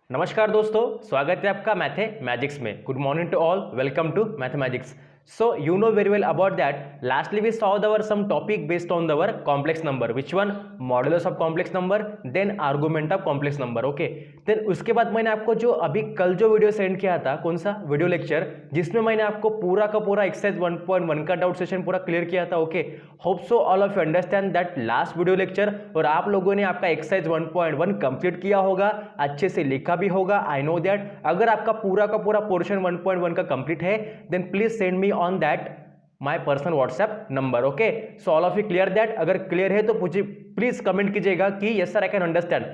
नमस्कार दोस्तों, स्वागत है आपका मैथमेटिक्स में। Good morning to all, welcome to mathematics. So you know very well about that. Lastly we saw there were some topic based on our complex number. Which one? Modulus of complex number, then argument of complex number. Okay. Then उसके बाद मैंने आपको जो अभी कल जो video send किया था, कौन सा वीडियो लेक्चर, जिसमें मैंने आपको पूरा का पूरा एक्सरसाइज 1.1 का डाउट सेशन पूरा क्लियर किया था। Okay, hope so all of you understand that last video lecture, और आप लोगों ने आपका एक्सरसाइज 1.1 कंप्लीट किया होगा, अच्छे से लिखा भी होगा। I know that. अगर आपका पूरा का पूरा पोर्शन 1.1 का कंप्लीट है, then please send me on that my personal WhatsApp number. Okay, so all of you clear that? अगर क्लियर है तो मुझे प्लीज कमेंट कीजिएगा कि yes sir I can understand.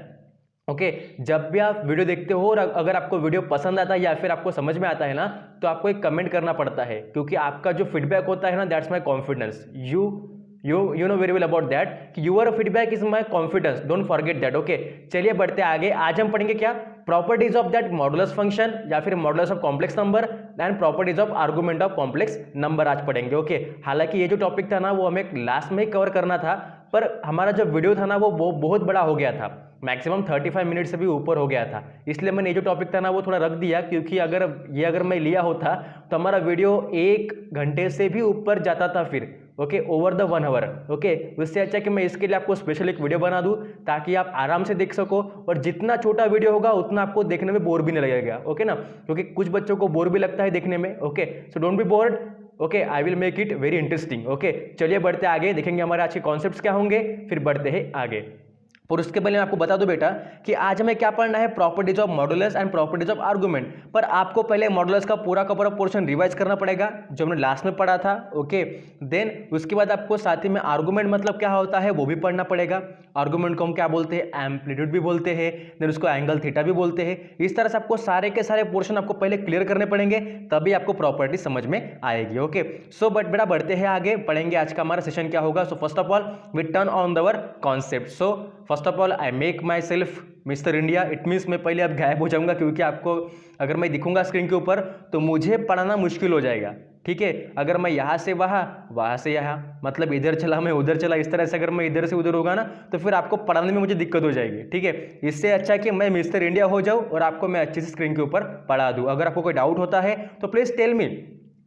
Okay, जब भी आप वीडियो देखते हो और अगर आपको वीडियो पसंद आता है या फिर आपको समझ में आता है ना, तो आपको एक कमेंट करना पड़ता है, क्योंकि आपका जो फीडबैक होता है ना, that's my confidence. You know very well about that कि your feedback is my confidence, don't forget that. Okay, चलिए बढ़ते आगे। आज हम पढ़ेंगे क्या? Properties of that modulus function या फिर modulus of complex number and properties of argument of complex number आज पढ़ेंगे। ओके, हालांकि ये जो टॉपिक था ना, वो हमें लास्ट में ही कवर करना था, पर हमारा जो वीडियो था ना वो बहुत बड़ा हो गया था, मैक्सिमम 35 मिनट से भी ऊपर हो गया था। इसलिए मैंने ये जो टॉपिक था ना वो थोड़ा रख दिया, क्योंकि अगर मैं लिया होता तो हमारा वीडियो 1 घंटे से भी ऊपर जाता था फिर। Okay, over the 1 hour. Okay, उससे अच्छा कि मैं इसके लिए आपको स्पेशल एक वीडियो बना दूं ताकि आप आराम से देख सको, और जितना छोटा वीडियो होगा उतना आपको देखने में बोर भी नहीं लगेगा। ओके ना, क्योंकि कुछ बच्चों को बोर भी लगता है देखने में। Okay, so don't be board. Okay, I will make it very interesting. Okay, चलिए बढ़ते आगे, देखेंगे हमारे आज के कॉन्सेप्ट्स क्या होंगे, फिर बढ़ते हैं आगे। और उसके पहले मैं आपको बता दूं बेटा कि आज हमें क्या पढ़ना है, properties of modulus and properties of argument. पर आपको पहले मॉडुलस का पूरा पोर्शन रिवाइज करना पड़ेगा जो हमने लास्ट में पढ़ा था। ओके, देन उसके बाद आपको साथ ही में आर्गुमेंट मतलब क्या होता है वो भी पढ़ना पड़ेगा। आर्गुमेंट को हम क्या बोलते हैं? एम्पलीट्यूड भी बोलते हैं, देन उसको एंगल थीटा भी बोलते हैं। इस तरह से आपको सारे के सारे पोर्शन आपको पहले क्लियर करने पड़ेंगे, तभी आपको प्रॉपर्टी समझ में आएगी। ओके, सो बट बेटा बढ़ते हैं आगे, पढ़ेंगे आज का हमारा सेशन क्या होगा। So first of all we turn on दवर concept. So first of all I make myself mister India. It means मैं पहले अब गायब हो जाऊंगा, क्योंकि आपको अगर मैं दिखूंगा स्क्रीन के ऊपर तो मुझे पढ़ाना मुश्किल हो जाएगा। ठीक है, अगर मैं यहाँ से वहाँ से यहाँ, मतलब इधर चला मैं उधर चला, इस तरह से अगर मैं इधर से उधर होगा ना, तो फिर आपको पढ़ाने में मुझे दिक्कत हो जाएगी। ठीक है, इससे अच्छा कि मैं मिस्टर इंडिया हो जाऊँ और आपको मैं अच्छे से स्क्रीन के ऊपर पढ़ा दूँ। अगर आपको कोई डाउट होता है तो प्लीज़ टेल मी,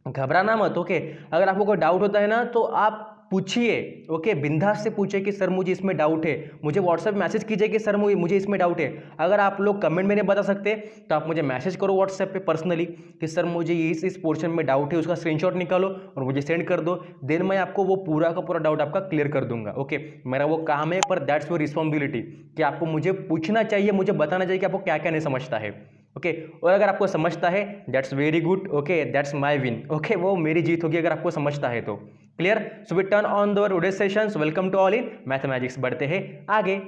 घबराना मत। ओके, अगर आपको कोई डाउट होता है ना तो आप पूछिए। ओके, बिंदास से पूछिए कि सर मुझे इसमें डाउट है, मुझे व्हाट्सएप मैसेज कीजिए कि सर मुझे इसमें डाउट है। अगर आप लोग कमेंट में नहीं बता सकते तो आप मुझे मैसेज करो व्हाट्सएप पे पर्सनली कि सर मुझे इस पोर्शन में डाउट है, उसका स्क्रीनशॉट निकालो और मुझे सेंड कर दो। देन मैं आपको वो पूरा का पूरा डाउट आपका क्लियर कर दूंगा। ओके, मेरा वो काम है, पर दैट्स योर रिस्पॉन्सिबिलिटी कि आपको मुझे पूछना चाहिए, मुझे बताना चाहिए कि आपको क्या क्या नहीं समझता है। ओके, और अगर आपको समझता है that's very good. Okay, that's my win. Okay, वो मेरी जीत होगी अगर आपको समझता है तो। Clear? So we turn on the today sessions. Welcome to all in mathematics. बढ़ते हैं आगे।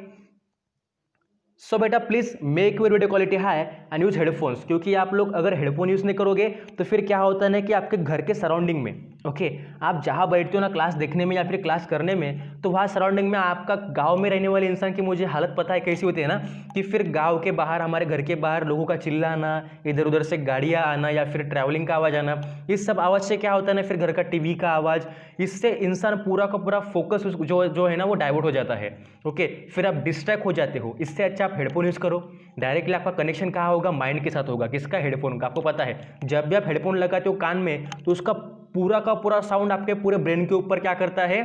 सो बेटा please make your video quality high and use headphones, क्योंकि आप लोग अगर हेडफोन यूज नहीं करोगे तो फिर क्या होता है ना कि आपके घर के सराउंडिंग में, ओके, आप जहाँ बैठते हो ना क्लास देखने में या फिर क्लास करने में, तो वहाँ सराउंडिंग में आपका गांव में रहने वाले इंसान की मुझे हालत पता है कैसी होती है ना, कि फिर गांव के बाहर, हमारे घर के बाहर लोगों का चिल्लाना, इधर उधर से गाड़ियाँ आना या फिर ट्रैवलिंग का आवाज़ आना, इस सब आवाज़ से क्या होता है ना, फिर घर का टीवी का आवाज़, इससे इंसान पूरा का पूरा फोकस जो है ना वो डाइवर्ट हो जाता है। ओके, फिर आप डिस्ट्रैक्ट हो जाते हो। इससे अच्छा आप हेडफोन यूज़ करो, डायरेक्टली आपका कनेक्शन कहाँ होगा? माइंड के साथ होगा। किसका? हेडफोन का। आपको पता है जब भी आप हेडफोन लगाते हो कान में, तो उसका पूरा का पूरा साउंड आपके पूरे ब्रेन के ऊपर क्या करता है?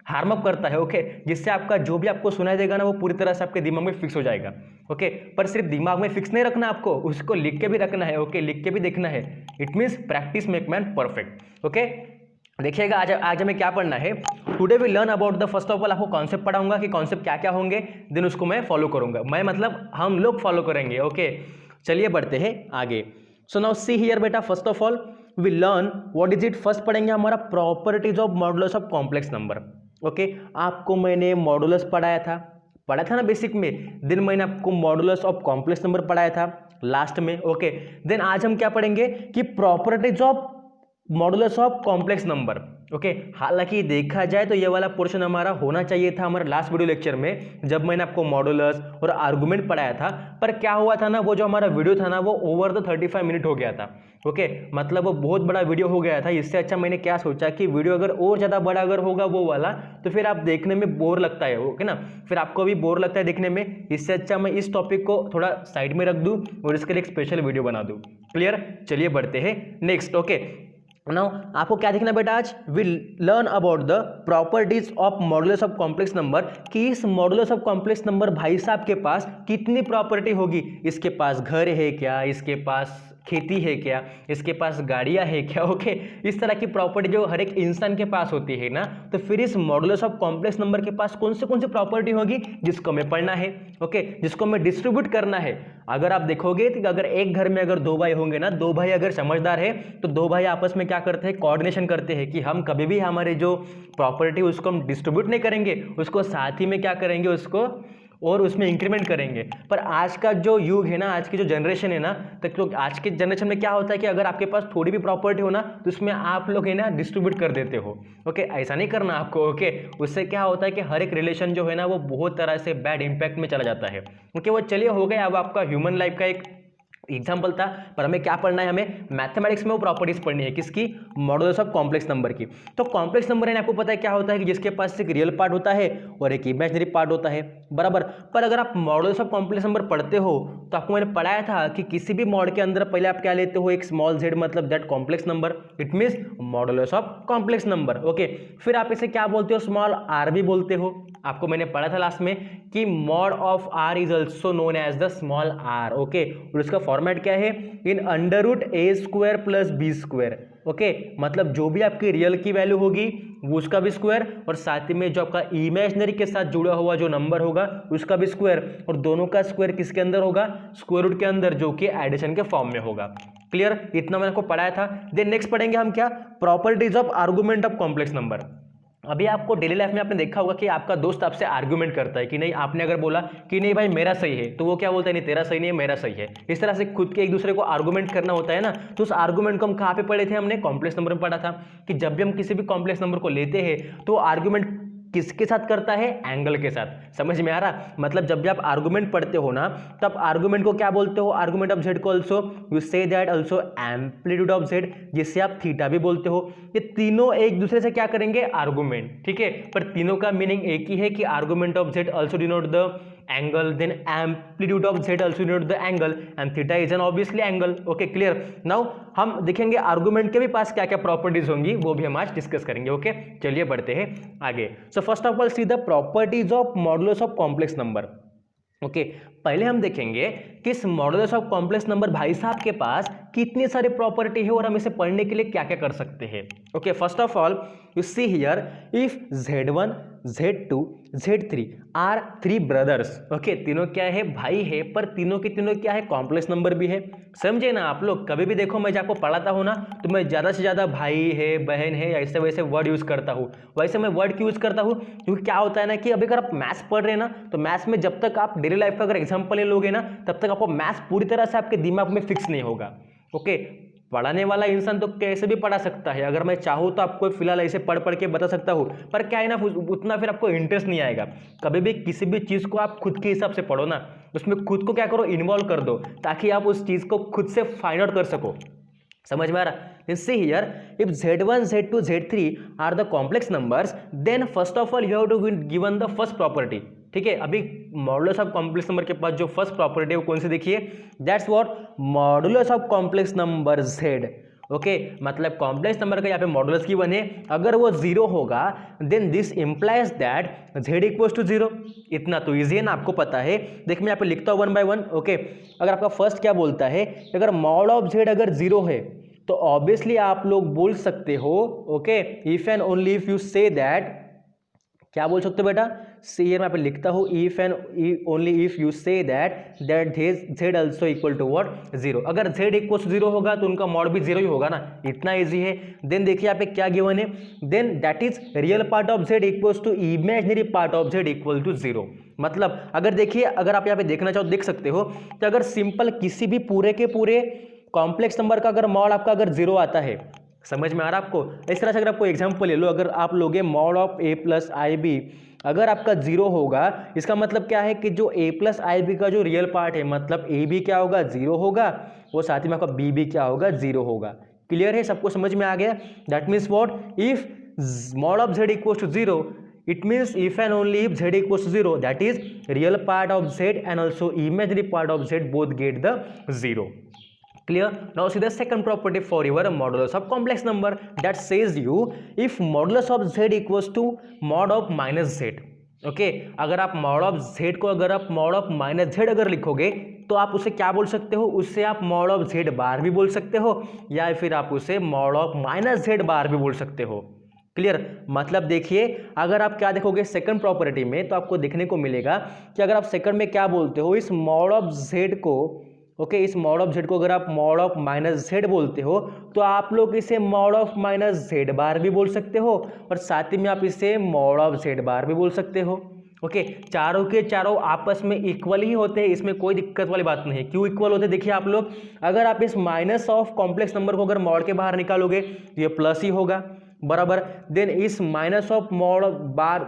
हार्म अप करता है। ओके, जिससे आपका जो भी आपको सुनाई देगा ना वो पूरी तरह से आपके दिमाग में फिक्स हो जाएगा। ओके, पर सिर्फ दिमाग में फिक्स नहीं रखना, आपको उसको लिख के भी रखना है। ओके, लिख के भी देखना है। It means practice make man perfect. Okay, देखिएगा आज हमें क्या पढ़ना है। Today we learn about the, first of all आपको कॉन्सेप्ट पढ़ाऊंगा कि कॉन्सेप्ट क्या क्या होंगे, देन उसको मैं फॉलो करूंगा। मैं मतलब हम लोग फॉलो करेंगे। ओके, चलिए बढ़ते हैं आगे। सो नाउ सी हियर बेटा, first of all we learn what is it. First पढ़ेंगे हमारा properties of modulus of complex number. Okay, आपको मैंने मॉडुलस पढ़ाया था ना बेसिक में, देन मैंने आपको मॉडुलस ऑफ कॉम्प्लेक्स नंबर पढ़ाया था लास्ट में। ओके, देन आज हम क्या पढ़ेंगे कि properties of modulus of complex number. Okay, हालांकि देखा जाए तो ये वाला पोर्शन हमारा होना चाहिए था हमारे लास्ट वीडियो लेक्चर में, जब मैंने आपको मॉडुलस और आर्गुमेंट पढ़ाया था। पर क्या हुआ था ना, वो जो हमारा वीडियो था ना वो ओवर द 35 मिनट हो गया था। ओके, मतलब वो बहुत बड़ा वीडियो हो गया था। इससे अच्छा मैंने क्या सोचा कि वीडियो अगर और ज़्यादा बड़ा अगर होगा वो वाला, तो फिर आप देखने में बोर लगता है, ओके ना, फिर आपको भी बोर लगता है देखने में। इससे अच्छा मैं इस टॉपिक को थोड़ा साइड में रख दूं और इसके लिए एक स्पेशल वीडियो बना दूं। क्लियर? चलिए बढ़ते हैं नेक्स्ट। ओके, नाउ आपको क्या देखना बेटा, आज will learn about the properties of modulus of complex number, कि इस मॉडुलस ऑफ कॉम्प्लेक्स नंबर भाई साहब के पास कितनी प्रॉपर्टी होगी। इसके पास घर है क्या, इसके पास खेती है क्या, इसके पास गाड़ियां है क्या। ओके, इस तरह की प्रॉपर्टी जो हर एक इंसान के पास होती है ना, तो फिर इस मॉडुलस ऑफ कॉम्प्लेक्स नंबर के पास कौन सी प्रॉपर्टी होगी जिसको हमें पढ़ना है। ओके, जिसको हमें डिस्ट्रीब्यूट करना है। अगर आप देखोगे तो अगर एक घर में अगर दो भाई होंगे ना, दो भाई अगर समझदार है तो दो भाई आपस में क्या करते हैं, कोऑर्डिनेशन करते हैं कि हम कभी भी हमारे जो प्रॉपर्टी उसको हम डिस्ट्रीब्यूट नहीं करेंगे, उसको साथ ही में क्या करेंगे, उसको और उसमें इंक्रीमेंट करेंगे। पर आज का जो युग है ना, आज की जो जनरेशन है ना, तो आज के जनरेशन में क्या होता है कि अगर आपके पास थोड़ी भी प्रॉपर्टी हो ना, तो उसमें आप लोग है ना डिस्ट्रीब्यूट कर देते हो। ओके, ऐसा नहीं करना आपको। ओके, उससे क्या होता है कि हर एक रिलेशन जो है ना वो बहुत तरह से बैड इंपैक्ट में चला जाता है। ओके, वो चलिए हो गया, अब आपका ह्यूमन लाइफ का एक एग्जाम्पल था। पर हमें क्या पढ़ना है, हमें मैथमेटिक्स में वो प्रॉपर्टीज पढ़नी है, किसकी, मॉडुलस ऑफ कॉम्प्लेक्स नंबर की। तो कॉम्प्लेक्स नंबर है आपको पता है क्या होता है कि जिसके पास एक रियल पार्ट होता है और एक इमेजिनरी पार्ट होता है, बराबर। पर अगर आप मॉडुलस ऑफ कॉम्प्लेक्स नंबर पढ़ते हो तो आपको मैंने पढ़ाया था कि किसी भी मॉड के अंदर पहले आप क्या लेते हो, एक स्मॉल z, मतलब that complex number, it means modulus of complex number. Okay, फिर आप इसे क्या बोलते हो, स्मॉल r भी बोलते हो। आपको मैंने पढ़ा था लास्ट में कि mod of r is also known as the small r। Okay, और इसका फॉर्मेट क्या है, in under root a square plus b square. Okay, मतलब जो भी आपकी रियल की वैल्यू होगी वो उसका भी स्क्वायर, और साथ ही में जो आपका इमेजिनरी के साथ जुड़ा हुआ जो नंबर होगा उसका भी स्क्वायर, और दोनों का स्क्वायर किसके अंदर होगा, स्क्वायर रूट के अंदर, जो कि एडिशन के फॉर्म में होगा। क्लियर? इतना मैंने आपको पढ़ाया था। देन नेक्स्ट पढ़ेंगे हम क्या, properties of argument of complex number. अभी आपको डेली लाइफ में आपने देखा होगा कि आपका दोस्त आपसे आर्गुमेंट करता है कि नहीं, आपने अगर बोला कि नहीं भाई मेरा सही है, तो वो क्या बोलता है, नहीं तेरा सही नहीं है, मेरा सही है। इस तरह से खुद के एक दूसरे को आर्गुमेंट करना होता है ना। तो उस आर्गुमेंट को हम कहाँ पे पढ़े थे, हमने कॉम्प्लेक्स नंबर में पढ़ा था कि जब भी हम किसी भी कॉम्प्लेक्स नंबर को लेते हैं तो आर्गुमेंट किसके साथ करता है, एंगल के साथ। समझ में आ रहा? मतलब जब भी आप आर्गुमेंट पढ़ते हो ना, तब आर्गुमेंट को क्या बोलते हो, आर्गुमेंट ऑफ जेड को also you say that also amplitude of Z, जिससे आप थीटा भी बोलते हो। ये तीनों एक दूसरे से क्या करेंगे, आर्गुमेंट, ठीक है। पर तीनों का मीनिंग एक ही है कि argument of Z also denote the angle, then amplitude of z also denote the angle, and theta is an obviously angle. Okay, clear? Now हम देखेंगे आर्गुमेंट के भी पास क्या क्या प्रॉपर्टीज होंगी, वो भी हम आज डिस्कस करेंगे। ओके, चलिए बढ़ते हैं आगे। सो first of all see the properties of modulus of complex number. Okay, पहले हम देखेंगे कि इस मॉडुलस ऑफ कॉम्प्लेक्स नंबर भाई साहब के पास कितनी सारी प्रॉपर्टी है और हम इसे पढ़ने के लिए क्या क्या कर सकते हैं। Okay, first of all you see here, if z1 z2 z3 are three brothers. Okay, तीनों क्या है, भाई है, पर तीनों के तीनों क्या है, कॉम्प्लेक्स नंबर भी है। समझे ना आप लोग? कभी भी देखो मैं आपको पढ़ाता हूँ ना, तो मैं ज़्यादा से ज़्यादा भाई है, बहन है, ऐसे वैसे वर्ड यूज़ करता हूँ। वैसे मैं वर्ड क्यों यूज़ करता हूँ, क्योंकि क्या होता है ना कि अभी अगर आप मैथ्स पढ़ रहे हैं ना, तो मैथ्स में जब तक आप डेली लाइफ का अगर एग्जाम्पल ले लोगे ना, तब तक आपको मैथ्स पूरी तरह से आपके दिमाग में फिक्स नहीं होगा। ओके, पढ़ाने वाला इंसान तो कैसे भी पढ़ा सकता है, अगर मैं चाहूँ तो आपको फिलहाल ऐसे पढ़ के बता सकता हूँ, पर क्या है ना, उतना फिर आपको इंटरेस्ट नहीं आएगा। कभी भी किसी भी चीज़ को आप खुद के हिसाब से पढ़ो ना, उसमें खुद को क्या करो, इन्वॉल्व कर दो, ताकि आप उस चीज़ को खुद से फाइंड आउट कर सको। समझ में आ रहा? See here, if z1 z2 z3 are the complex numbers, then first of all you have to given the first property। ठीक है, अभी मॉडुलस ऑफ कॉम्प्लेक्स नंबर के पास जो फर्स्ट प्रॉपर्टी है वो कौन सी देखिए, that's what modulus of complex number z। Okay, मतलब कॉम्प्लेक्स नंबर का यहाँ पे मॉडुलस की वन है, अगर वो जीरो होगा then this implies that z equals to zero. इतना तो ईजी है ना, आपको पता है। देख मैं यहाँ पे लिखता हूँ वन बाय वन। ओके, अगर आपका फर्स्ट क्या बोलता है, अगर मॉड ऑफ z अगर जीरो है तो ऑब्वियसली आप लोग बोल सकते हो, okay, if and only if you say that, क्या बोल सकते हो बेटा, सी हियर मैं पे लिखता हूँ, if and only if you say that z also equal to what, zero. अगर z इक्वल टू जीरो होगा तो उनका मॉड भी जीरो ही होगा ना, इतना इजी है। देन देखिए यहाँ पे क्या गिवन है, then that is real part of z equals to imaginary part of z equal to zero. मतलब अगर देखिए, अगर आप यहाँ पे देखना चाहो देख सकते हो कि अगर सिंपल किसी भी पूरे के पूरे कॉम्प्लेक्स नंबर का अगर मॉड आपका अगर जीरो आता है, समझ में आ रहा है आपको? इस तरह से अगर आपको एग्जाम्पल ले लो, अगर आप लोगे mod of a plus i b, अगर आपका जीरो होगा, इसका मतलब क्या है कि जो ए प्लस आई बी का जो रियल पार्ट है, मतलब ए बी क्या होगा, जीरो होगा, और साथ ही में आपका बी भी क्या होगा, जीरो होगा। क्लियर है, सबको समझ में आ गया? That means what, if mod of z equals to zero, it means if and only if z equals to 0, that is real part of z and also imaginary part of z both get the 0. Clear? Now see the second property for your modulus of complex number, that says you if modulus of z equals to mod of minus z. Okay अगर आप mod of z को अगर आप mod of minus z अगर लिखोगे तो आप उसे क्या बोल सकते हो, उससे आप मॉड ऑफ z बार भी बोल सकते हो, या फिर आप उसे मॉड ऑफ माइनस z बार भी बोल सकते हो। क्लियर? मतलब देखिए, अगर आप क्या देखोगे सेकंड प्रॉपर्टी में, तो आपको देखने को मिलेगा कि अगर आप सेकंड में क्या बोलते हो, इस मॉड ऑफ z को, ओके इस मॉड ऑफ z को अगर आप मॉड ऑफ माइनस z बोलते हो, तो आप लोग इसे मॉड ऑफ माइनस z बार भी बोल सकते हो, और साथ ही में आप इसे मॉड ऑफ z बार भी बोल सकते हो। ओके चारों के चारों आपस में इक्वल ही होते हैं, इसमें कोई दिक्कत वाली बात नहीं है। क्यों इक्वल होते हैं? देखिए आप लोग, अगर आप इस माइनस ऑफ कॉम्प्लेक्स नंबर को अगर मॉड के बाहर निकालोगे तो ये प्लस ही होगा, बराबर। देन इस माइनस ऑफ मॉड बार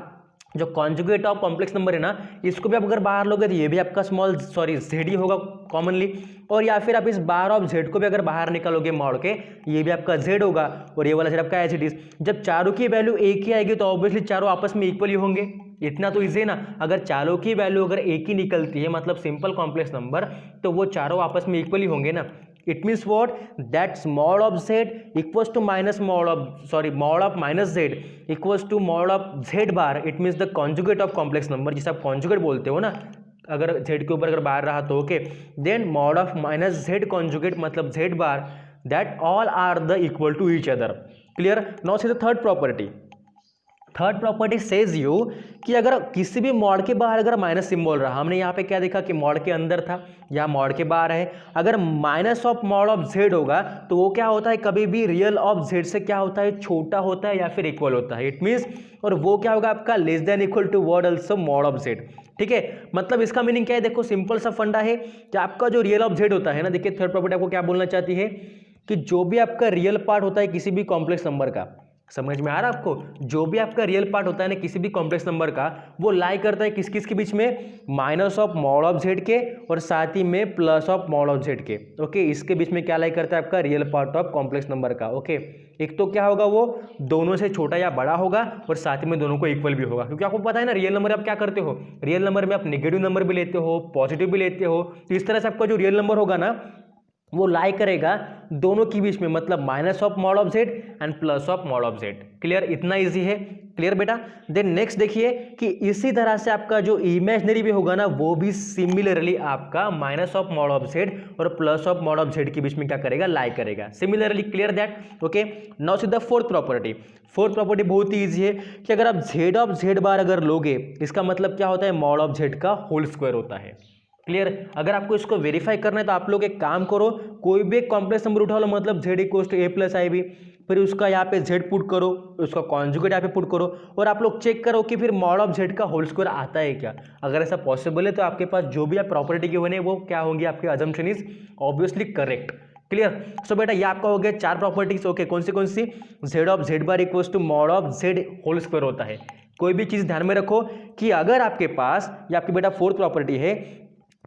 जो कॉन्जुगेट ऑफ कॉम्प्लेक्स नंबर है ना, इसको भी आप अगर बाहर लोगे तो ये भी आपका जेड ही होगा कॉमनली, और या फिर आप इस बार ऑफ जेड को भी अगर बाहर निकालोगे मॉड के, ये भी आपका जेड होगा, और ये वाला जेड आपका एज इट इज। जब चारों की वैल्यू एक ही आएगी तो ऑब्वियसली चारों आपस में इक्वल ही होंगे, इतना तो इजी है ना। अगर चारों की वैल्यू अगर एक ही निकलती है, मतलब सिंपल कॉम्प्लेक्स नंबर, तो वो चारों आपस में इक्वल ही होंगे ना। It means what, that mod of z equals to minus mod of minus z equals to mod of z bar. It means the conjugate of complex number, जिसे आप conjugate बोलते हो ना, अगर z के ऊपर अगर बार रहा तो okay, then mod of minus z conjugate मतलब z bar, that all are the equal to each other. Clear? Now see the third property. Third property says you कि अगर किसी भी मॉड के बाहर अगर माइनस सिंबल रहा, हमने यहाँ पे क्या देखा कि मॉड के अंदर था या मॉड के बाहर है, अगर minus of mod of Z होगा तो वो क्या होता है, कभी भी रियल ऑफ जेड से क्या होता है, छोटा होता है या फिर इक्वल होता है। इट मीन्स, और वो क्या होगा आपका less than equal to what also mod of z. ठीक है, मतलब इसका मीनिंग क्या है, देखो सिंपल सा फंडा है कि आपका जो रियल ऑफ जेड होता है ना, देखिए थर्ड प्रॉपर्टी आपको क्या बोलना चाहती है कि जो भी आपका रियल पार्ट होता है किसी भी कॉम्प्लेक्स नंबर का, समझ में आ रहा है आपको, जो भी आपका रियल पार्ट होता है ना किसी भी कॉम्प्लेक्स नंबर का, वो लाई करता है किस किस के बीच में, minus of mod of z के और साथ ही में plus of mod of z के। ओके इसके बीच में क्या लाई करता है आपका real part of complex number का। ओके एक तो क्या होगा, वो दोनों से छोटा या बड़ा होगा, और साथ ही में दोनों को इक्वल भी होगा, क्योंकि आपको पता है ना रियल नंबर आप क्या करते हो, रियल नंबर में आप नेगेटिव नंबर भी लेते हो, पॉजिटिव भी लेते हो, तो इस तरह से आपका जो रियल नंबर होगा ना वो लाई करेगा दोनों के बीच में, मतलब minus of mod of Z and plus of mod of Z. Clear? इतना इजी है। क्लियर बेटा? देन नेक्स्ट देखिए कि इसी तरह से आपका जो इमेजिनरी भी होगा ना, वो भी सिमिलरली आपका minus of mod of z और plus of mod of z के बीच में क्या करेगा, लाई करेगा similarly. Clear that? Okay now see the fourth property. Fourth property बहुत ही ईजी है कि अगर आप जेड ऑफ जेड बार अगर लोगे, इसका मतलब क्या होता है, मॉड ऑफ जेड का होल स्क्वायर होता है। क्लियर? अगर आपको इसको वेरीफाई करना है तो आप लोग एक काम करो, कोई भी एक कॉम्प्लेक्स नंबर उठा लो, मतलब z equals to a plus i b, फिर उसका यहाँ पे z पुट करो, उसका कॉन्जुगेट यहाँ पे पुट करो, और आप लोग चेक करो कि फिर मॉड ऑफ z का होल स्क्वायर आता है क्या। अगर ऐसा पॉसिबल है तो आपके पास जो भी आप प्रॉपर्टी के बने वो क्या होंगी, आपके assumption is obviously correct. Clear? So बेटा ये आपका हो गया चार प्रॉपर्टीज। ओके कौन सी, z of z bar equals to mod of z whole square होता है। कोई भी चीज ध्यान में रखो कि अगर आपके पास, ये आपकी बेटा फोर्थ प्रॉपर्टी है,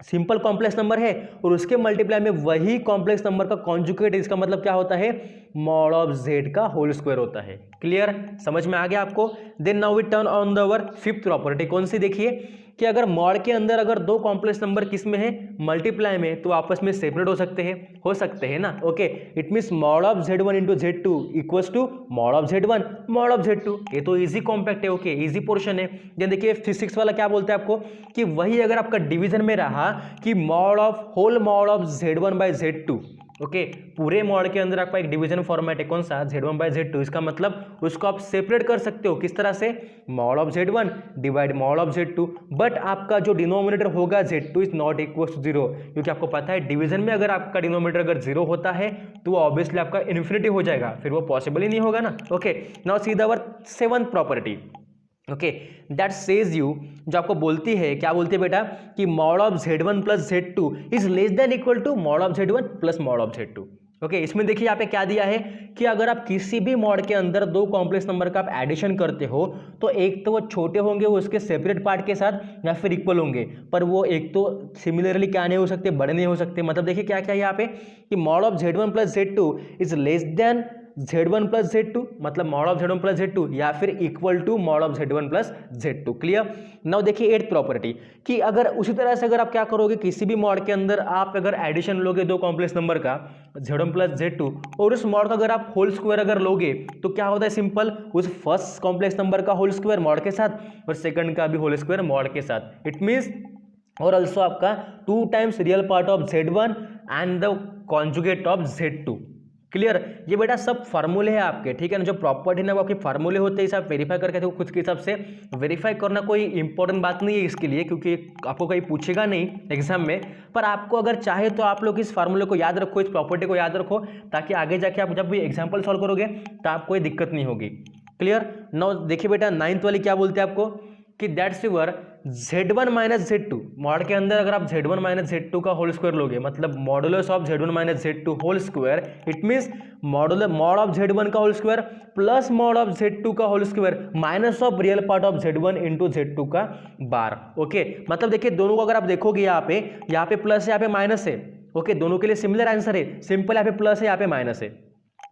सिंपल कॉम्प्लेक्स नंबर है और उसके मल्टीप्लाई में वही कॉम्प्लेक्स नंबर का कॉन्जुगेट, इसका मतलब क्या होता है, मॉड ऑफ जेड का होल स्क्वायर होता है। क्लियर? समझ में आ गया आपको? Then now we turn on the our fifth property. कौन सी? देखिए कि अगर मॉड के अंदर अगर दो कॉम्प्लेक्स नंबर किस में है, मल्टीप्लाई में, तो आपस में सेपरेट हो सकते हैं ना। Okay it means mod of z1 into z2 equals to mod of z1 mod of z2। ये तो इजी कॉम्पैक्ट है। ओके इजी पोर्शन है। देन देखिए फिजिक्स वाला क्या बोलते हैं आपको कि वही अगर आपका डिवीजन में रहा कि mod of whole mod of z1 by z2, okay पूरे मॉड के अंदर आपका एक डिवीजन फॉर्मेट है, कौन सा, z1 बाई z2, इसका मतलब उसको आप सेपरेट कर सकते हो किस तरह से, mod of z1 divide mod of z2, but आपका जो डिनोमिनेटर होगा z2 is not equal to 0, क्योंकि आपको पता है डिवीजन में अगर आपका डिनोमिनेटर अगर 0 होता है तो वो ऑब्वियसली आपका इन्फिनिटी हो जाएगा, फिर वो पॉसिबल ही नहीं होगा ना। Okay now see the our seventh property. Okay that says you, जो आपको बोलती है, क्या बोलती है बेटा कि mod of z1 plus z2 is less than equal to mod of z1 plus mod of z2। Okay इसमें देखिए यहाँ पे क्या दिया है कि अगर आप किसी भी मॉड के अंदर दो कॉम्प्लेक्स नंबर का आप एडिशन करते हो तो एक तो वो छोटे होंगे वो उसके सेपरेट पार्ट के साथ या फिर इक्वल होंगे, पर वो एक तो सिमिलरली क्या नहीं हो सकते, बड़े नहीं हो सकते। मतलब देखिए क्या क्या है यहाँ पे कि mod of Z1 plus Z2 is less than Z1 plus Z2, मतलब mod of Z1 plus Z2 या फिर equal to mod of Z1 plus Z2। Clear. Now देखिए एट प्रॉपर्टी कि अगर उसी तरह से अगर आप क्या करोगे किसी भी मॉड के अंदर आप अगर एडिशन लोगे दो कॉम्प्लेक्स नंबर का Z1 प्लस Z2 और उस मॉड का अगर आप होल स्क्वायर अगर लोगे तो क्या होता है, सिंपल उस फर्स्ट कॉम्प्लेक्स नंबर का होल स्क्वायर मॉड के साथ और सेकंड का भी होल स्क्वायर मॉड के साथ। इट मींस और ऑल्सो आपका 2 times real part of Z1 and the conjugate of Z2। Clear. ये बेटा सब फार्मूले हैं आपके, ठीक है ना, जो प्रॉपर्टी ना वो आपके फार्मूले होते हैं, आप वेरीफाई करके देखो खुद के हिसाब से। वेरीफाई करना कोई इंपॉर्टेंट बात नहीं है इसके लिए, क्योंकि आपको कहीं पूछेगा नहीं एग्जाम में, पर आपको अगर चाहे तो आप लोग इस फार्मूले को याद रखो, इस प्रॉपर्टी को याद रखो, ताकि आगे जाके आप जब भी एग्जाम्पल सॉल्व करोगे तो आपको कोई दिक्कत नहीं होगी। क्लियर। नाउ देखिए बेटा 9th वाली क्या बोलते हैं आपको कि that's your Z1 minus Z2। Mod के अंदर अगर आप Z1 माइनस Z2 का होल स्क्वायर लोगे, मतलब modulus of Z1 minus Z2 whole square, it means mod of Z1 का whole square plus mod of Z2 का whole square minus of real part of Z1 into Z2 का बार। Okay मतलब देखिए दोनों को अगर आप देखोगे यहाँ पे प्लस है, यहाँ पे माइनस है। ओके दोनों के लिए सिमिलर आंसर है, सिंपल यहाँ पे प्लस है, यहाँ पे माइनस है।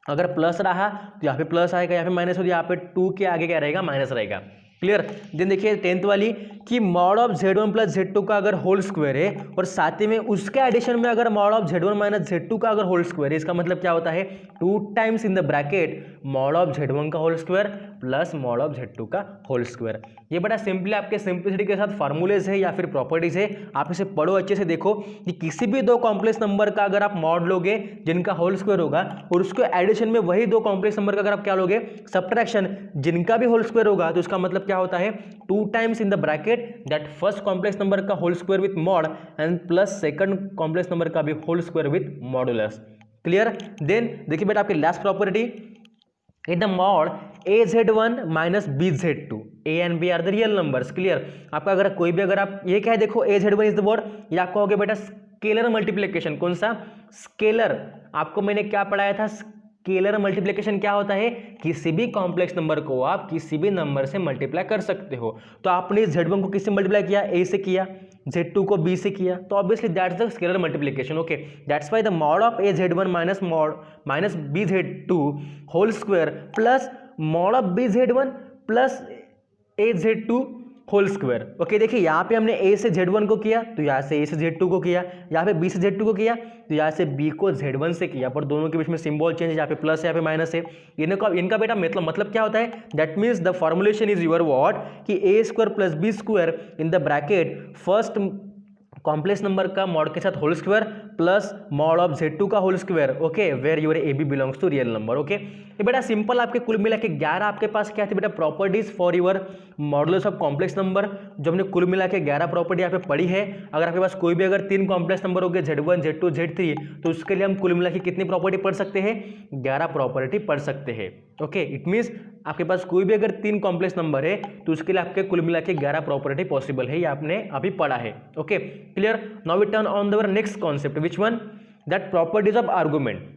अगर प्लस रहा तो यहाँ पे प्लस आएगा, यहाँ पे माइनस हो, यहाँ पे 2 के आगे क्या रहेगा, माइनस रहेगा। क्लियर। देन देखिए 10th वाली कि mod of Z1 plus Z2 का अगर होल स्क्वायर है और साथ ही में उसके एडिशन में अगर mod of Z1 minus Z2 का अगर होल स्क्वायर है, इसका मतलब क्या होता है 2 times in the bracket mod of Z1 का whole square plus mod of Z2 का होल स्क्वायर। ये बड़ा सिंपली आपके सिंप्लिसिटी के साथ फार्मूलेज है या फिर प्रॉपर्टीज है, आप इसे पढ़ो अच्छे से। देखो कि किसी भी दो कॉम्प्लेक्स नंबर का अगर आप मॉड लोगे जिनका होल स्क्वायर होगा और उसके एडिशन में वही दो कॉम्प्लेक्स नंबर का अगर आप क्या लोगे सब्ट्रैक्शन जिनका भी होल स्क्वायर होगा, तो इसका मतलब क्या होता है 2 times in the bracket that first complex number का whole square with mod and plus second complex number का भी whole square with modulus. Clear. Then देखिए बेटा आपकी last property in the mod AZ1 minus BZ2, A and B are the real numbers। Clear. आपका अगर कोई भी अगर आप ये क्या है देखो AZ1 इज द वर्ड, ये आपका हो गया बेटा स्केलर मल्टीप्लिकेशन। कौन सा स्केलर, आपको मैंने क्या पढ़ाया था, स्केलर मल्टीप्लिकेशन क्या होता है, किसी भी कॉम्प्लेक्स नंबर को आप किसी भी नंबर से मल्टीप्लाई कर सकते हो। तो आपने Z1 को किससे मल्टीप्लाई किया, A से किया, Z2 को B से किया, तो obviously that's the scalar multiplication. Okay that's why the mod of AZ1 minus BZ2 whole square plus mod of BZ1 प्लस AZ2 होल स्क्वायर। ओके देखिए यहाँ पे हमने A से Z1 को किया तो यहाँ से A से Z2 को किया, यहाँ पे B से Z2 को किया तो यहाँ से B को Z1 से किया, पर दोनों के बीच में सिंबल चेंज है, यहाँ पे प्लस है यहाँ पे माइनस है। इनका बेटा मतलब क्या होता है, that means the formulation is your what कि A square plus B square in the bracket first complex number का मॉड के साथ whole square plus mod of Z2 का whole square. Okay where your AB belongs to real number. Okay ये बेटा simple आपके कुल मिला के 11 आपके पास क्या थी बेटा properties for your modulus of complex number, जो हमने कुल मिला के 11 प्रॉपर्टी यहाँ पे पढ़ी है। अगर आपके पास कोई भी अगर 3 कॉम्प्लेक्स नंबर हो गए Z1 Z2 Z3 तो उसके लिए हम कुल मिला के कितनी प्रॉपर्टी पढ़ सकते हैं, 11 प्रॉपर्टी पढ़ सकते हैं। ओके इट मीन्स आपके पास कोई भी अगर 3 कॉम्प्लेक्स नंबर है तो उसके लिए आपके कुल मिला के 11 प्रॉपर्टी पॉसिबल है, ये आपने अभी पढ़ा है। Okay clear. Now we turn on the next concept which one, that properties of argument.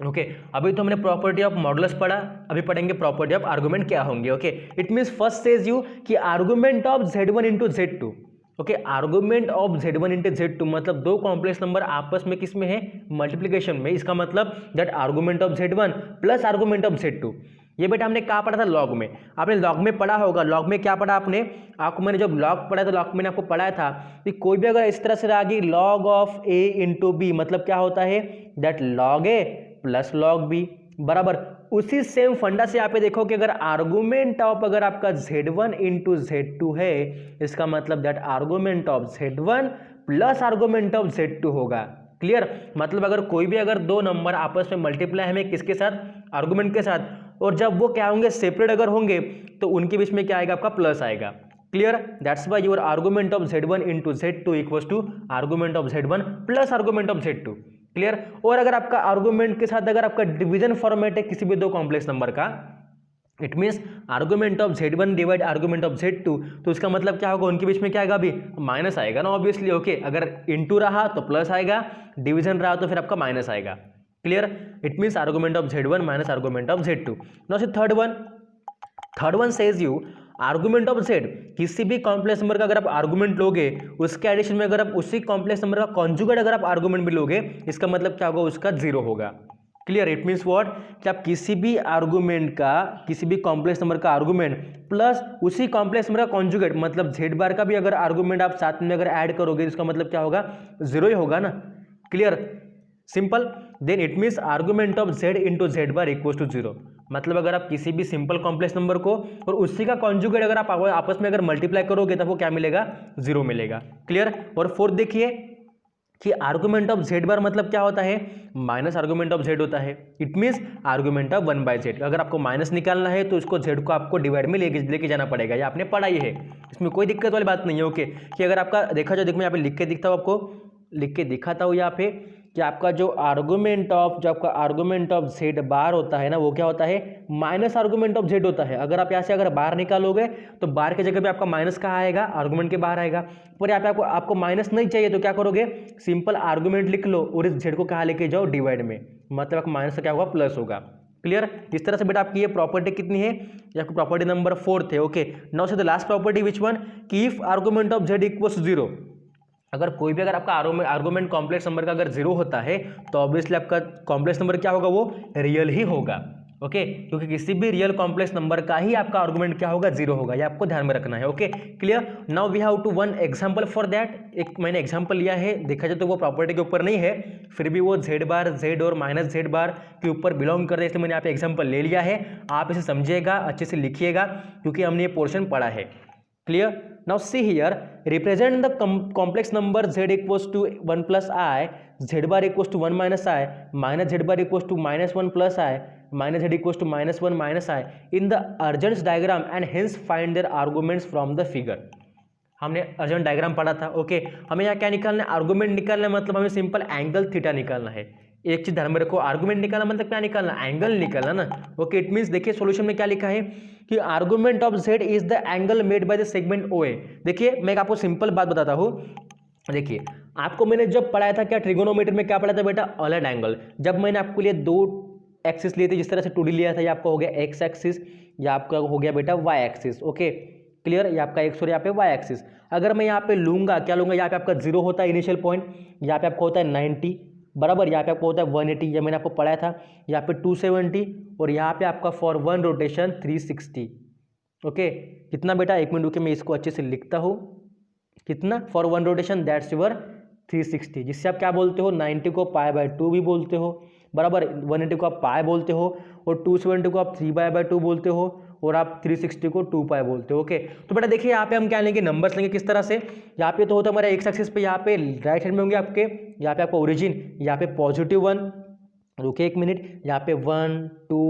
Okay अभी तो हमने प्रॉपर्टी ऑफ मॉडुलस पढ़ा, अभी पढ़ेंगे प्रॉपर्टी ऑफ आर्गुमेंट क्या होंगे। Okay it means first says you कि argument of Z1 into Z2। Okay argument of Z1 into Z2 मतलब दो कॉम्प्लेक्स नंबर आपस में किस में है, मल्टीप्लिकेशन में। इसका मतलब that argument of Z1 plus argument of Z2। ये बेटा हमने कहाँ पढ़ा था, लॉग में। आपने लॉग में पढ़ा होगा, लॉग में क्या पढ़ा आपने, आपको मैंने जब लॉग पढ़ा तो लॉग मैंने आपको पढ़ाया था कि कोई भी अगर इस तरह से रहा कि log of A into B मतलब क्या होता है, that log A plus log B बराबर। उसी सेम फंडा से यहाँ पे देखो कि अगर आर्गुमेंट ऑफ अगर आपका Z1 इंटू Z2 है, इसका मतलब that argument of Z1 plus argument of Z2 होगा। क्लियर। मतलब अगर कोई भी अगर दो नंबर आपस में मल्टीप्लाई हमें किसके साथ, आर्गुमेंट के साथ, और जब वो क्या होंगे सेपरेट अगर होंगे तो उनके बीच में क्या आएगा, आपका प्लस आएगा। Clear. That's why your argument of Z1 into Z2 equals to argument of Z1 plus argument of Z2। Clear. और अगर आपका आर्गुमेंट के साथ अगर आपका डिवीजन फॉर्मेट है किसी भी दो कॉम्प्लेक्स नंबर का, it means argument of Z1 divide argument of Z2, तो इसका मतलब क्या होगा, उनके बीच में क्या आएगा, अभी माइनस आएगा ना ऑब्वियसली। ओके अगर इंटू रहा तो प्लस आएगा, डिवीजन रहा तो फिर आपका माइनस आएगा। Clear, it means argument of Z1 minus argument of Z2. Now see third one says you argument of Z, किसी भी कॉम्प्लेक्स नंबर का अगर आप आर्गुमेंट लोगे उसके एडिशन में अगर आप उसी कॉम्प्लेक्स नंबर का कॉन्जुगेट अगर आप आर्गुमेंट भी लोगे, इसका मतलब क्या होगा, उसका 0 होगा. क्लियर, इट मीन्स व्हाट, कि आप किसी भी आर्गुमेंट का, किसी भी कॉम्प्लेक्स नंबर का आर्गुमेंट प्लस उसी कॉम्प्लेक्स नंबर का कॉन्जुगेट, मतलब Z बार का भी अगर आर्गुमेंट आप साथ में अगर ऐड करोगे इसका मतलब क्या होगा, 0 ही होगा ना. Clear, simple. Then it means argument of Z into Z bar equal to 0. मतलब अगर आप किसी भी सिंपल कॉम्प्लेक्स नंबर को और उसी का कॉन्जुगेट अगर आप आपस में अगर मल्टीप्लाई करोगे तब वो क्या मिलेगा, 0 मिलेगा. क्लियर. और फोर्थ देखिए कि आर्गुमेंट ऑफ Z बार मतलब क्या होता है, माइनस आर्गुमेंट ऑफ Z होता है. It means argument of 1/Z. अगर आपको माइनस निकालना है तो इसको Z को आपको डिवाइड में लेके जाना पड़ेगा, ये आपने पढ़ा ही है, इसमें कोई दिक्कत वाली बात नहीं है. ओके, कि अगर आपका देखा जाए, देखो मैं यहाँ पे लिख के दिखता हूँ, आपको लिख के दिखाता हूँ यहाँ पे कि आपका जो आर्गुमेंट ऑफ Z बार होता है ना, वो क्या होता है, माइनस आर्गुमेंट ऑफ Z होता है. अगर आप यहाँ से अगर बार निकालोगे तो बार की जगह पे आपका माइनस कहाँ आएगा, आर्गुमेंट के बाहर आएगा. पर यहाँ पे आपको माइनस नहीं चाहिए तो क्या करोगे, सिंपल आर्गुमेंट लिख लो और इस Z को कहाँ लेके जाओ, डिवाइड में, मतलब आपका माइनस का क्या होगा, प्लस होगा. क्लियर. इस तरह से बेटा आपकी ये प्रॉपर्टी कितनी है, ये आपकी प्रॉपर्टी नंबर 4 है. Okay, now say the last property which one, कि if argument of Z equals 0, अगर कोई भी अगर आपका आर्गुमेंट कॉम्प्लेक्स नंबर का अगर 0 होता है तो ऑब्वियसली आपका कॉम्प्लेक्स नंबर क्या होगा, वो रियल ही होगा. ओके, क्योंकि किसी भी रियल कॉम्प्लेक्स नंबर का ही आपका आर्गुमेंट क्या होगा, 0 होगा. ये आपको ध्यान में रखना है. Okay, clear. Now we have to one example for that. एक मैंने एग्जांपल लिया है, देखा जाए तो वो प्रॉपर्टी के ऊपर नहीं है, फिर भी वो Z बार, Z और माइनस Z बार के ऊपर बिलोंग करते हैं, इसलिए मैंने यहाँ पे एग्जाम्पल ले लिया है. आप इसे समझिएगा, अच्छे से लिखिएगा, क्योंकि हमने ये पोर्शन पढ़ा है. Clear. Now see here, represent the complex number Z equals to 1 plus I, Z bar equals to 1 minus I, minus Z bar equals to minus 1 plus I, minus Z equals to minus 1 minus I in the Argent's diagram and hence find their arguments from the figure. हमने urgent diagram पढ़ा था. Okay, हमें यहाँ क्या निकालना है, argument निकालना है, मतलब हमें सिंपल एंगल थीटा निकालना है. एक चीज ध्यान में रखो, आर्गुमेंट निकालना मतलब क्या निकालना, एंगल निकालना ना. ओके, इट मीन्स देखिए सोल्यूशन में क्या लिखा है कि argument of Z is the angle made by the segment OA. देखिए मैं आपको सिंपल बात बताता हूँ. देखिए आपको मैंने जब पढ़ाया था क्या, ट्रिगोनोमेट्री में क्या पढ़ा था बेटा, ऑलरेड एंगल. जब मैंने आपको लिए 2 एक्सिस लिए थे, जिस तरह से 2D लिया था, ये आपका हो गया एक्स एक्सिस, या आपका हो गया बेटा वाई एक्सिस. Okay, clear. ये आपका एक्स और यहाँ पे वाई एक्सिस. अगर मैं यहाँ पे लूंगा, क्या लूंगा, यहाँ पे आपका 0 होता है इनिशियल पॉइंट, यहाँ पे आपको होता है 90 बराबर, यहाँ पे आपको होता है 180, ये मैंने आपको पढ़ाया था, यहाँ पे 270 और यहाँ पे आपका फॉर 1 रोटेशन 360. ओके, कितना बेटा, एक मिनट रुके, मैं इसको अच्छे से लिखता हूँ. कितना, फॉर 1 रोटेशन दैट्स योर 360, जिससे आप क्या बोलते हो, 90 को π/2 भी बोलते हो बराबर, 180 को आप पाई बोलते हो, और 270 को आप 3π/2 बोलते हो, और आप 360 को 2π बोलते हो. ओके, तो बेटा देखिए यहाँ पे हम क्या लेंगे, नंबर्स लेंगे. किस तरह से, यहाँ पे तो होता है हमारा एक्स एक्सिस पे, यहाँ पे राइट हैंड में होंगे आपके, यहाँ पे आपका ओरिजिन, यहाँ पे +1, रुके एक मिनट, यहाँ पे 1 2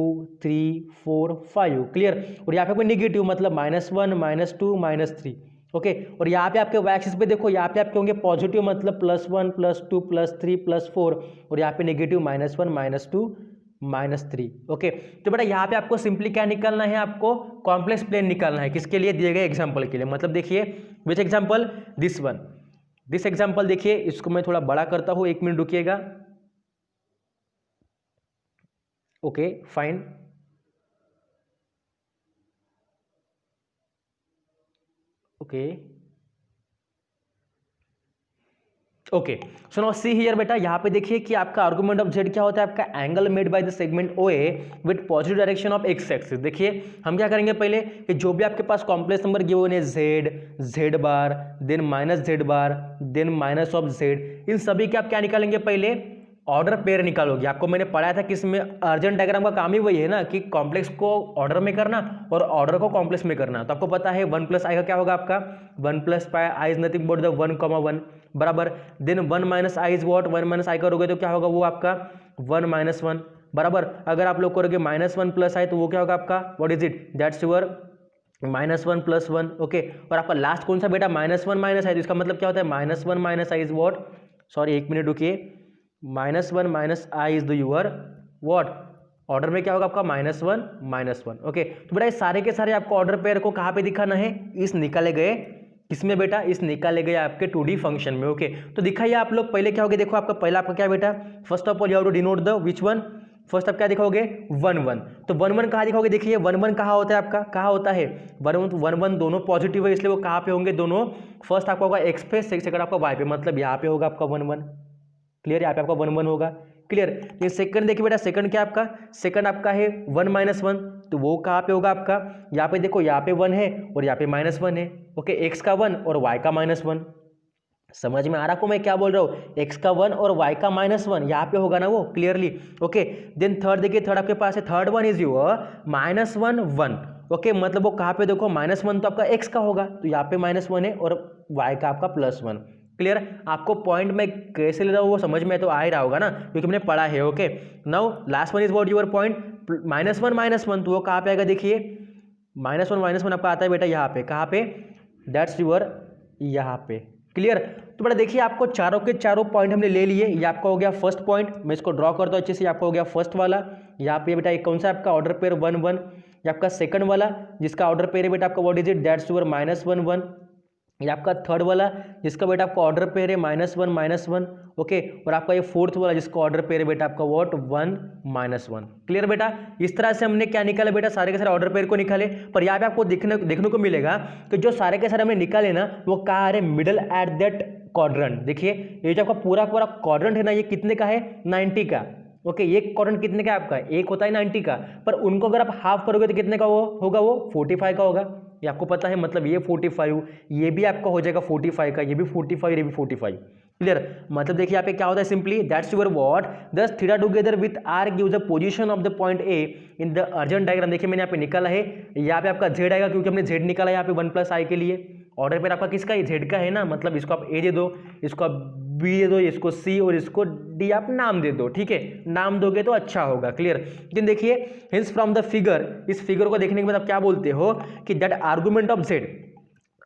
3 4 5. क्लियर. और यहाँ पे कोई निगेटिव, मतलब -1 -2 -3. ओके, और यहाँ पे आपके वाई एक्सिस पे देखो, यहाँ पे आपके होंगे पॉजिटिव, मतलब +1 +2 +3 +4, और यहाँ पे नेगेटिव -1 -2 -3. ओके, तो बेटा यहाँ पे आपको सिंपली क्या निकालना है, आपको कॉम्प्लेक्स प्लेन निकालना है. किसके लिए, दिए गए एग्जाम्पल के लिए. मतलब देखिए which example, this one, this example. देखिए इसको मैं थोड़ा बड़ा करता हूँ, एक मिनट रुकिएगा. Okay fine. Okay okay, so now see here बेटा, यहाँ पे देखिए कि आपका आर्गुमेंट ऑफ Z क्या होता है, आपका angle made by the segment OA with positive direction of x axis. देखिए हम क्या करेंगे पहले, कि जो भी आपके पास कॉम्प्लेक्स नंबर गिवन है, Z bar, then -Z bar, then minus of Z, इन सभी के आप क्या निकालेंगे, पहले ऑर्डर पेयर निकालोगे. आपको मैंने पढ़ाया था किसमें, अर्जेंट डायग्राम का काम ही वही है ना, कि कॉम्प्लेक्स को ऑर्डर में करना और ऑर्डर को कॉम्प्लेक्स में करना. तो आपको पता है 1 + i का क्या होगा, आपका 1 + i is nothing but the 1, बराबर. Then 1 - i is what, 1 - i करोगे तो क्या होगा, वो आपका 1 - 1 बराबर. अगर आप लोग करोगे -1 + i तो वो क्या होगा आपका, what is it, that's your -1 + 1. Okay, और आपका लास्ट कौन सा बेटा, -1 - i, तो इसका मतलब क्या होता है, -1 - i इज व्हाट, सॉरी एक मिनट रुकिए, -1 - i is the your what, order में क्या होगा आपका -1 - 1. ओके, तो बेटा ये सारे के सारे आपको ऑर्डर पेयर को कहाँ पे दिखाना है, इस निकाले गए किसमें बेटा, इस निकाले गए आपके 2D फंक्शन में। ओके, तो दिखाइए आप लोग पहले क्या होगे, देखो आपका पहला आपका क्या बेटा, first of all you have to denote the which one, first आप क्या दिखाओगे 1 1, तो 1 1 कहाँ दिखाओगे, देखिए 1 1 कहाँ होता है आपका, कहाँ होता है 1 1 दोनों पॉजिटिव है, इसलिए वो कहाँ पे होंगे दोनों, फर्स्ट आपका होगा एक्स पे, सेकंड आपका वाई पे, मतलब यहाँ पे होगा आपका 1 1, क्लियर, यहाँ पे आपका 1 1 होगा, क्लियर। ये सेकंड देखिए बेटा, सेकंड क्या आपका, सेकंड आपका है 1 -1, तो वो कहाँ पे होगा आपका, यहाँ पे देखो, यहाँ पे 1 है और यहाँ पे -1 है। ओके, एक्स का 1 और वाई का -1, समझ में आ रहा को मैं क्या बोल रहा हूँ, एक्स का 1 और वाई का -1 यहाँ पे होगा ना वो, क्लियरली। ओके, देन थर्ड देखिए, थर्ड आपके पास है, third one is your -1 1। Okay, मतलब वो कहाँ पे देखो, -1 तो आपका एक्स का होगा, तो यहाँ पे -1 है और वाई का आपका +1, क्लियर। आपको पॉइंट में कैसे ले रहा हूँ वो समझ में तो आ ही रहा होगा ना, क्योंकि हमने पढ़ा है। Okay, now last one is what your point, -1 तो वो कहाँ पे आएगा, देखिए -1 आपका आता है बेटा यहाँ पे, कहाँ पे, दैट्स योर यहाँ पे, क्लियर। तो बेटा देखिए, आपको चारों के चारों पॉइंट हमने ले लिए, ये आपका हो गया फर्स्ट पॉइंट, मैं इसको ड्रॉ करता हूँ अच्छे से, आपका हो गया फर्स्ट वाला, यहाँ पे बेटा एक कौन सा आपका ऑर्डर पेयर 1 1, ये आपका सेकंड वाला जिसका ऑर्डर पेयर है बेटा आपका what is it, that's your -1 1, ये आपका थर्ड वाला जिसका बेटा आपका ऑर्डर पेयर है -1 1, ओके, और आपका ये फोर्थ वाला जिसका ऑर्डर पेयर है बेटा आपका व्हाट 1 -1, क्लियर बेटा। इस तरह से हमने क्या निकाला बेटा, सारे के सारे ऑर्डर पेयर को निकाले, पर यहाँ पे आपको देखने को मिलेगा कि जो सारे के सारे हमने निकाले ना, वो कहाँ आ रहे, मिडल एट दैट क्वाड्रेंट। देखिए ये जो आपका पूरा क्वाड्रेंट है ना, ये कितने का है, 90 का। ओके, एक क्वाड्रेंट कितने का आपका, एक होता है 90 का, पर उनको अगर आप हाफ करोगे तो कितने का वो होगा, वो 45 का होगा, ये आपको पता है। मतलब ये 45, ये भी आपका हो जाएगा 45 का, ये भी 45, ये भी 45, क्लियर। मतलब देखिए यहाँ पे क्या होता है, सिंपली दैट्स योर व्हाट, दस theta together with r gives the position of the point a in the argand diagram. देखिए मैंने यहाँ पे निकाला है, यहाँ पे आपका जेड आएगा क्योंकि हमने जेड निकाला है यहाँ पे 1 + i के लिए। ऑर्डर पे आपका किसका है, जेड का है ना, मतलब इसको आप ए दे दो, इसको आप बी दे दो, इसको सी और इसको डी आप नाम दे दो, ठीक है, नाम दोगे तो अच्छा होगा, क्लियर। लेकिन देखिए हिंस फ्रॉम द फिगर, इस फिगर को देखने के बाद आप क्या बोलते हो कि that argument of Z,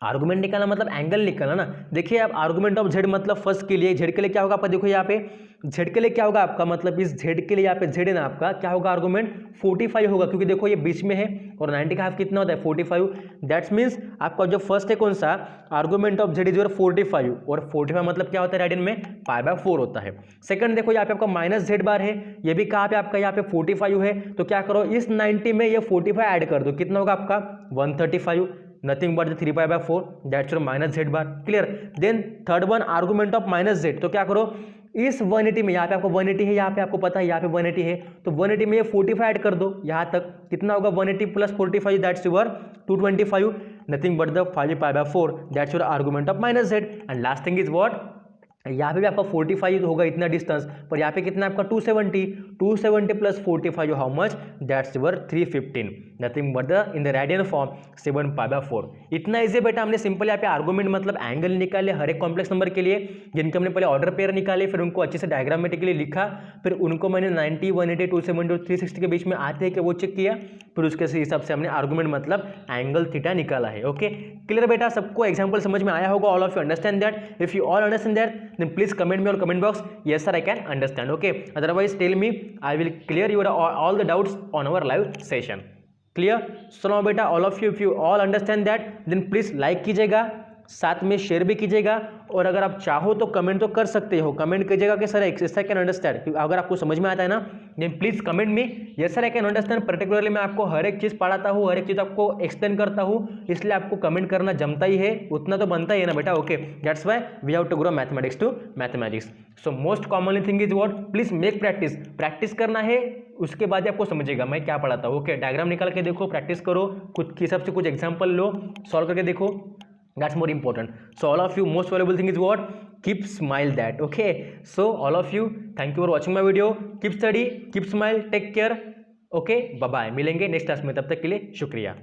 argument निकालना मतलब एंगल निकालना ना। देखिए आप आर्गुमेंट ऑफ जेड मतलब फर्स्ट के लिए, जेड के लिए क्या होगा आपका, देखो यहाँ पे जेड के लिए क्या होगा आपका, मतलब इस जेड के लिए यहाँ पे जेड है ना आपका, क्या होगा आर्गुमेंट 45 होगा, क्योंकि देखो ये बीच में है और 90 का हाफ कितना होता है 45, दैट्स मीन्स आपका जो फर्स्ट है कौन सा, argument of Z is your 45, और 45 मतलब क्या होता है रेडियन में, π/4 होता है। सेकंड देखो यहाँ पे आपका -z⁻ है, ये भी कहाँ पे आपका यहाँ पे 45 है, तो क्या करो इस 90 में ये 45 ऐड कर दो, कितना होगा आपका 135, nothing but 3π/4, that's your -z⁻, clear. Then third one argument of -z, तो क्या करो इस 180 में, यहाँ पे आपको 180 है, यहाँ पे आपको पता है यहाँ पे 180 है, तो 180 में ये 45 ऐड कर दो, यहाँ तक कितना होगा 180 + 45, that's your 225, nothing but the 5π/4, that's your argument of -z। And last thing is what, यहाँ पे भी आपका 45 होगा इतना डिस्टेंस, पर यहाँ पे कितना आपका 270 + 45 how much, that's your 315, nothing but the in the radian form 7π/4। इतना इजी बेटा, हमने सिंपल यहाँ पे आर्गुमेंट मतलब एंगल निकाले हर एक कॉम्प्लेक्स नंबर के लिए, जिनके हमने पहले ऑर्डर पेयर निकाले, फिर उनको अच्छे से डायग्रामेटिकली लिखा, फिर उनको मैंने 90 180 270 और 360 के बीच में आते हैं कि वो चेक किया, फिर उसके हिसाब से हमने आर्गुमेंट मतलब एंगल थीटा निकाला है। ओके, क्लियर बेटा, सबको एग्जाम्पल समझ में आया होगा, all of you understand that, if you all understand that then please comment me on comment box, yes sir I can understand, okay, otherwise tell me, I will clear your all the doubts on our live session, clear। so now beta all of you if you all understand that then please like कीजिएगा, साथ में share भी कीजिएगा, और अगर आप चाहो तो कमेंट तो कर सकते हो, कमेंट कीजिएगा कि सर आई कैन अंडरस्टैंड, अगर आपको समझ में आता है ना देन प्लीज कमेंट में yes sir I can understand. Particularly मैं आपको हर एक चीज़ पढ़ाता हूँ, हर एक चीज़ आपको एक्सप्लेन करता हूँ, इसलिए आपको कमेंट करना जमता ही है, उतना तो बनता ही है ना बेटा। Okay, that's why we have to grow mathematics to mathematics. So most commonly thing is what, please make practice, practice करना है, उसके बाद आपको समझेगा मैं क्या पढ़ाता हूँ। ओके, डायग्राम निकाल के देखो, प्रैक्टिस करो, खुद के हिसाब से कुछ एग्जाम्पल लो, सॉल्व करके देखो, that's more important. So all of you, most valuable thing is what, keep smile that, okay, so all of you thank you for watching my video, keep study, keep smile, take care, okay, bye bye, मिलेंगे next class में, तब तक के लिए शुक्रिया।